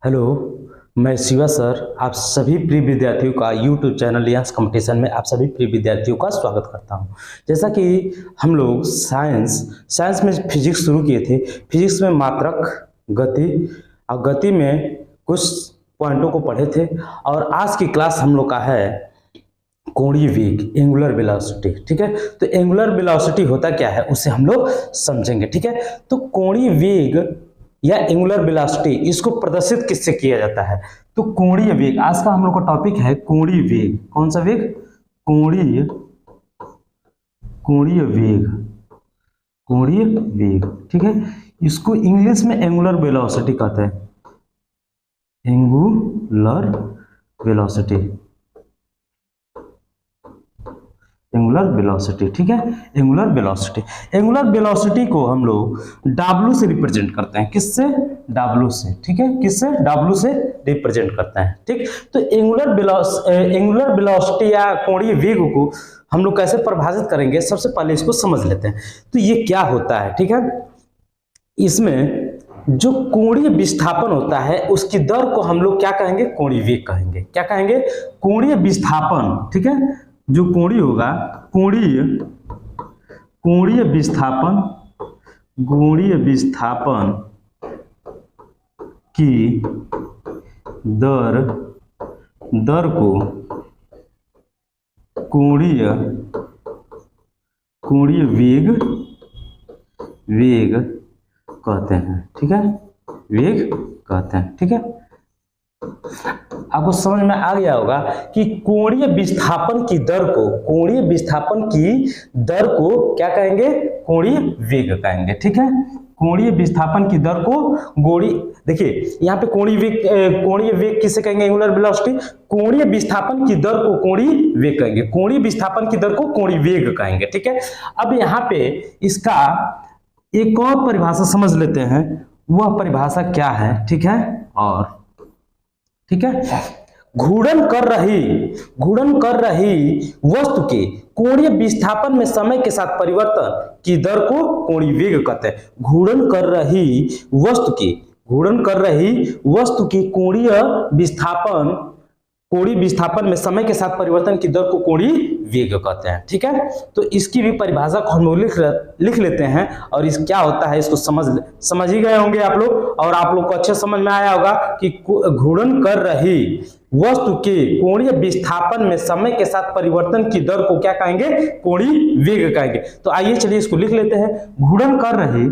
Hello, मैं Shiva sir आप सभी प्रिय विद्यार्थियों का यूट्यूब चैनल यंस कंपटीशन में आप सभी प्रिय विद्यार्थियों का स्वागत करता हूं। जैसा कि हम लोग साइंस में फिजिक्स शुरू किए थे। फिजिक्स में मात्रक, गति और गति में कुछ पॉइंटों को पढ़े थे और आज की क्लास हम लोग का है कोणीय वेग, एंगुलर वेलोसिटी। ठीक है, तो एंगुलर वेलोसिटी होता क्या है उसे हम लोग समझेंगे। ठीक है, तो कोणीय वेग या एंगुलर वेलोसिटी इसको प्रदर्शित किससे किया जाता है? तो कोणीय वेग आज का हम लोग का टॉपिक है। कोणीय वेग, कौन सा वेग? कोणीय कोणीय वेग, कोणीय वेग। ठीक है, इसको इंग्लिश में एंगुलर वेलोसिटी कहते हैं, एंगुलर वेलोसिटी, एंगुलर वेलोसिटी। ठीक है, एंगुलर वेलोसिटी। एंगुलर वेलोसिटी को हम लोग W से रिप्रेजेंट करते हैं। किससे? W से। ठीक है, किससे? W से रिप्रेजेंट करते हैं। ठीक, तो एंगुलर वेलोसिटी या कोणीय वेग को हम लोग कैसे परिभाषित करेंगे? सबसे पहले इसको समझ लेते हैं। तो ये क्या होता है? ठीक है, इसमें जो कोणीय विस्थापन होता है उसकी दर को हम लोग क्या कहेंगे? कोणीय वेग कहेंगे। क्या कहेंगे? कोणीय विस्थापन। ठीक है, जो कोणीय होगा, कोणीय विस्थापन, कोणीय विस्थापन की दर को कोणीय वेग कहते हैं। ठीक है, वेग कहते हैं। ठीक है, आपको समझ में आ गया होगा कि कोणीय विस्थापन की दर को क्या कहेंगे? कोणीय वेग कहेंगे। ठीक है, कोणीय विस्थापन की दर को देखिए यहाँ पे कोणीय वेग किसे कहेंगे? Angular velocity. कोणीय विस्थापन की दर को कोणीय वेग कहेंगे, कोणीय विस्थापन की दर को कोणीय वेग कहेंगे। ठीक है, अब यहाँ पे इसका एक और परिभाषा समझ लेते हैं। वह परिभाषा क्या है? ठीक है, और ठीक है, घूर्णन कर रही वस्तु के कोणीय विस्थापन में समय के साथ परिवर्तन की दर को कोणीय वेग कहते हैं। घूर्णन कर रही वस्तु की कोणीय विस्थापन में समय के साथ परिवर्तन की दर को कोणीय वेग कहते हैं। ठीक है, तो इसकी भी परिभाषा को हम लोग लिख लेते हैं और इस क्या होता है इसको समझ ही गए होंगे आप लोग, और आप लोग को अच्छे समझ में आया होगा कि घूर्णन कर रही वस्तु के कोणीय विस्थापन में समय के साथ परिवर्तन की दर को क्या कहेंगे? कोणीय वेग कहेंगे। तो आइए चलिए इसको लिख लेते हैं। घूर्णन कर रही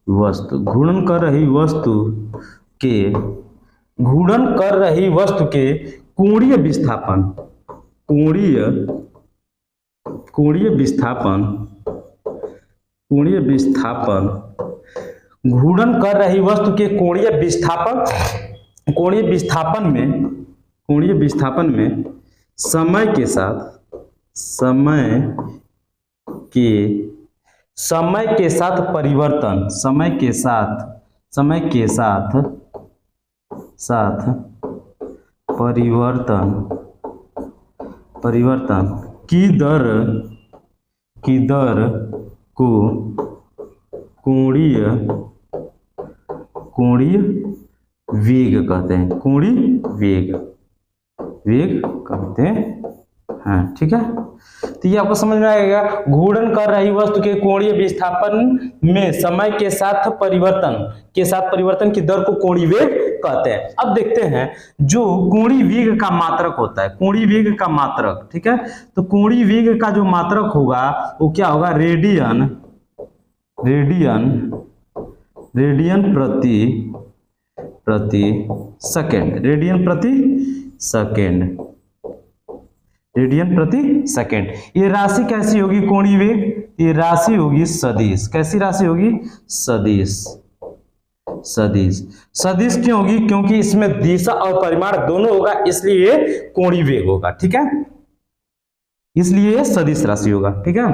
वस्तु, घूर्णन कर रही वस्तु के कोणीय विस्थापन, घूर्णन कर रही वस्तु के कोणीय विस्थापन में समय के साथ परिवर्तन की दर को कोणीय वेग कहते हैं। कोणीय वेग कहते हैं। ठीक है, तो ये आपको समझ में आएगा। घूर्णन कर रही वस्तु के कोणीय विस्थापन में समय के साथ परिवर्तन की दर को कोणीय वेग कहते हैं। अब देखते हैं जो कोणीय वेग का मात्रक होता है, कोणीय वेग का मात्रक। ठीक है, तो कोणीय वेग का जो मात्रक होगा वो क्या होगा? रेडियन प्रति सेकेंड, रेडियन प्रति सेकेंड। ये राशि कैसी होगी? कोणीय वेग, ये राशि होगी सदिश। कैसी राशि होगी? सदिश क्यों होगी? क्योंकि इसमें दिशा और परिमाण दोनों होगा, इसलिए ये कोणीय वेग होगा। ठीक है, इसलिए ये सदिश राशि होगा। ठीक है,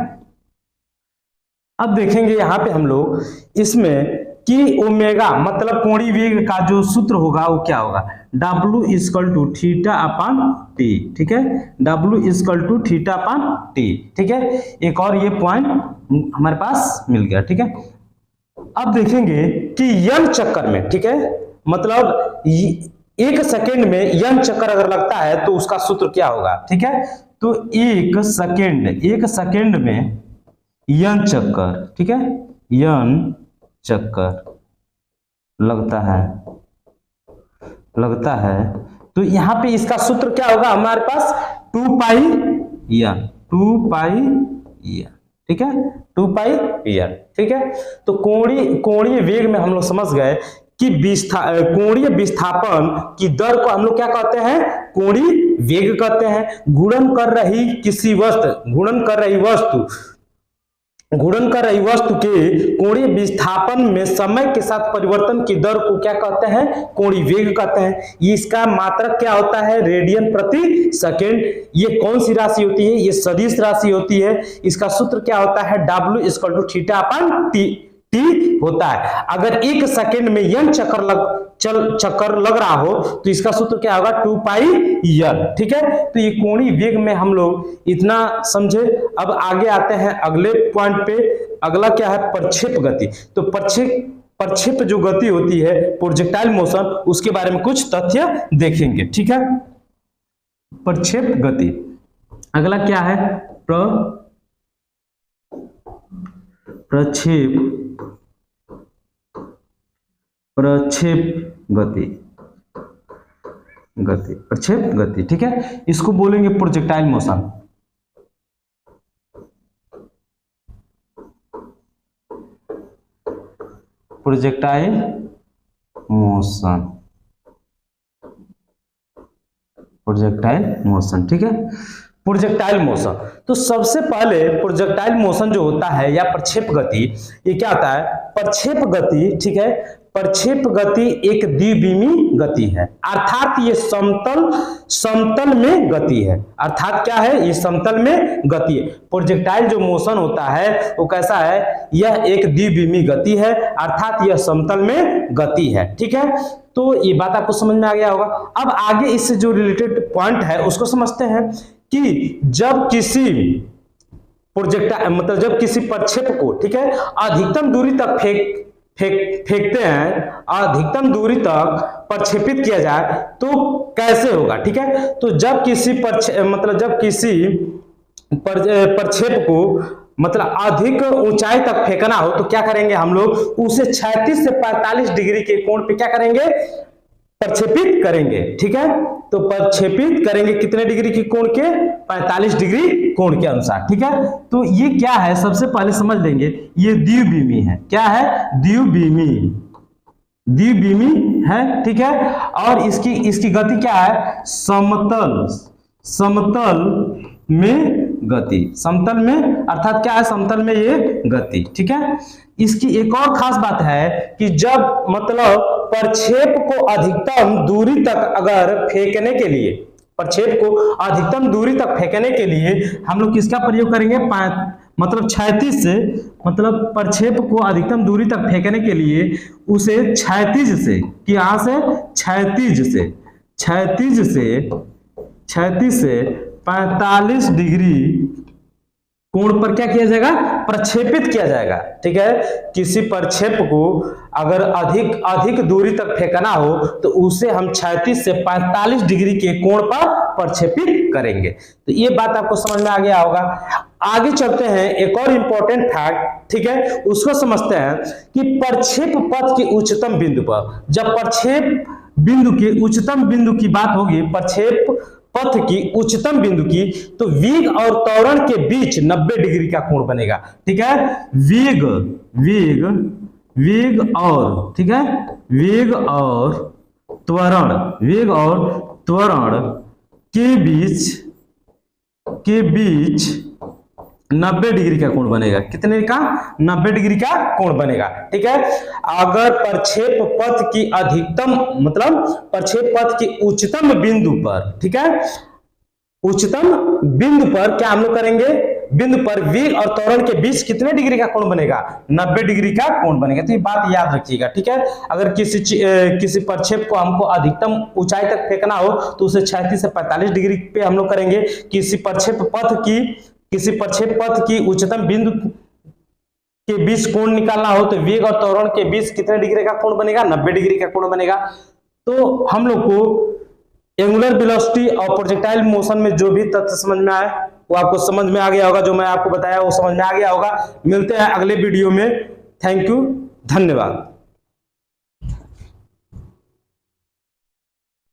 अब देखेंगे यहां पे हम लोग इसमें कि ओमेगा मतलब कोणीय वेग का जो सूत्र होगा वो क्या होगा, W equal to theta upon T, ठीक है, W equal to theta upon T, ठीक है। एक और ये पॉइंट हमारे पास मिल गया, ठीक है। अब देखेंगे कि यन चक्कर में, ठीक है, मतलब 1 सेकेंड में यन चक्कर अगर लगता है तो उसका सूत्र क्या होगा, ठीक है। तो 1 सेकेंड में यन चक्कर, ठीक है, यन चक्कर लगता है तो यहां पे इसका सूत्र क्या होगा हमारे पास 2 पाई यन, ठीक है, 2 पाई यन, ठीक है। तो कोणीय वेग में हम लोग समझ गए कि कोणीय विस्थापन की दर को हम लोग क्या कहते हैं, कोणीय वेग कहते हैं। गुणन कर रही वस्तु के कोणीय विस्थापन में समय के साथ परिवर्तन की दर को क्या कहते हैं, कोणीय वेग कहते हैं। ये इसका मात्रक क्या होता है, रेडियन प्रति सेकेंड। ये कौन सी राशि होती है, ये सदिश राशि होती है। इसका सूत्र क्या होता है, W equal to theta upon T होता है। अगर 1 सेकेंड में यन चक्कर लग रहा हो तो इसका सूत्र क्या होगा, 2 पाई यन, ठीक है। तो ये कोणीय वेग में हम लोग इतना समझे। अब आगे आते हैं अगले पॉइंट पे। अगला क्या है, प्रक्षेप गति। तो प्रक्षेप जो गति होती है, प्रोजेक्टाइल मोशन, उसके बारे में कुछ तथ्य देखेंगे, ठीक है। प्रक्षेप गति, अगला क्या है, प्रक्षेप गति, ठीक है। इसको बोलेंगे प्रोजेक्टाइल मोशन। ठीक है, प्रोजेक्टाइल मोशन। तो सबसे पहले प्रोजेक्टाइल मोशन जो होता है या प्रक्षेप गति, ये क्या होता है, प्रक्षेप गति, ठीक है, प्रक्षेप गति एक द्विविमीय गति है, अर्थात ये समतल में गति है। अर्थात क्या है, ये समतल में गति है। प्रोजेक्टाइल जो मोशन होता है वो कैसा है, यह एक द्विविमीय गति है, अर्थात यह समतल में गति है, ठीक है। तो ये बात आपको समझ में आ गया होगा। अब आगे इससे जो रिलेटेड पॉइंट है उसको समझते हैं कि जब किसी जब किसी प्रक्षेप को, ठीक है, अधिकतम दूरी तक फेंकते हैं, अधिकतम दूरी तक प्रक्षेपित किया जाए तो कैसे होगा, ठीक है। तो जब किसी प्रक्षेप को मतलब अधिक ऊंचाई तक फेंकना हो तो क्या करेंगे हम लोग, उसे 36 से 45 डिग्री के कोण पे क्या करेंगे, प्रक्षेपित करेंगे, ठीक है। तो प्रक्षेपित करेंगे कितने डिग्री के कोण के, 45 डिग्री कोण के अनुसार, ठीक है। तो ये क्या है, सबसे पहले समझ लेंगे, ये द्विविमीय है। क्या है, द्विविमीय है, ठीक है। और इसकी गति क्या है, समतल में गति, समतल में, अर्थात क्या है, समतल में ये गति, ठीक है। इसकी एक और खास बात है कि जब मतलब प्रक्षेप को अधिकतम दूरी तक अगर फेंकने के लिए, प्रक्षेप को अधिकतम दूरी तक फेंकने के लिए हम लोग किसका प्रयोग करेंगे, मतलब क्षैतिज से, मतलब प्रक्षेप को अधिकतम दूरी तक फेंकने के लिए उसे क्षैतिज से, कि यहां से क्षैतिज से 45 डिग्री कोण पर क्या किया जाएगा, प्रक्षेपित किया जाएगा, ठीक है। किसी प्रक्षेप को अगर अधिक दूरी तक फेंकना हो तो उसे हम 36 से 45 डिग्री के कोण पर प्रक्षेपित करेंगे। तो ये बात आपको समझ में आ गया होगा। आगे चलते हैं, एक और इंपॉर्टेंट फैक्ट, ठीक है, उसको समझते हैं कि प्रक्षेप पथ के उच्चतम बिंदु पर, जब प्रक्षेप बिंदु के उच्चतम बिंदु की बात होगी, प्रक्षेप पथ की उच्चतम बिंदु की, तो वेग और त्वरण के बीच 90 डिग्री का कोण बनेगा, ठीक है। वेग और, ठीक है, वेग और त्वरण के बीच 90 डिग्री का कोण बनेगा। कितने का, 90 डिग्री का कोण बनेगा, ठीक है। अगर प्रक्षेप पथ की अधिकतम मतलब प्रक्षेप पथ की उच्चतम बिंदु पर, ठीक है, उच्चतम बिंदु पर क्या हम लोग करेंगे, बिंदु पर वेग और त्वरण के बीच कितने डिग्री का कोण बनेगा? 90 डिग्री का कोण बनेगा। तो ये बात याद रखिएगा, ठीक है। अगर किसी प्रक्षेप को हमको अधिकतम ऊंचाई तक फेंकना हो तो उसे 36 से 45 डिग्री पे हम लोग करेंगे। किसी प्रक्षेप पथ की उच्चतम बिंदु के बीच कोण निकालना हो तो वेग और त्वरण के बीच कितने डिग्री का कोण बनेगा? 90 डिग्री का कोण बनेगा। तो हम लोग को एंगुलर वेलोसिटी और प्रोजेक्टाइल मोशन में जो भी तथ्य समझ में आए वो आपको समझ में आ गया होगा, जो मैं आपको बताया वो समझ में आ गया होगा। मिलते हैं अगले वीडियो में। थैंक यू, धन्यवाद।